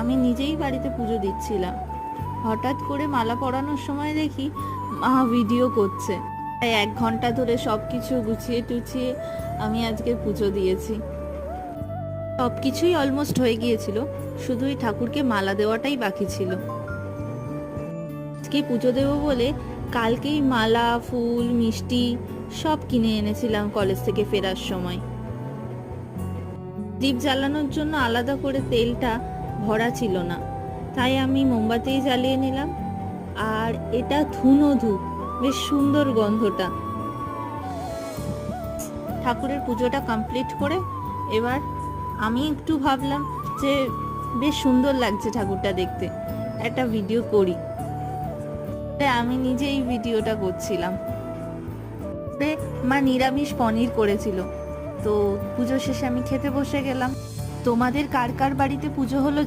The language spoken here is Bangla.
আমি নিজেই বাড়িতে পুজো দিচ্ছিলাম, হঠাৎ করে মালা পরানোর সময় দেখি মা ভিডিও করছে। তাই 1 ঘন্টা ধরে সব কিছু গুছিয়ে টুছিয়ে আমি আজকে পুজো দিয়েছি। সব কিছুই অলমোস্ট হয়ে গিয়েছিল, শুধু এই ঠাকুরকে মালা দেওয়াটাই বাকি ছিল। আজকে পুজো দেবো বলে কালকেই মালা, ফুল, মিষ্টি সব কিনে এনেছিলাম কলেজ থেকে ফেরার সময়। দীপ জ্বালানোর জন্য আলাদা করে তেলটা ভরা ছিল না, তাই আমি মোমবাতিই জ্বালিয়ে নিলাম। আর এটা ধুনো ধূপ, বেশ সুন্দর গন্ধটা। ঠাকুরের পুজোটা কমপ্লিট করে এবার আমি একটু ভাবলাম যে বেশ সুন্দর লাগছে ঠাকুরটা দেখতে, একটা ভিডিও করি। তাই আমি নিজেই ভিডিওটা করছিলাম। মা নিরামিষ পনির করেছিল, তো পুজো শেষে আমি খেতে বসে গেলাম। তোমাদের কার কার বাড়িতে পুজো হলো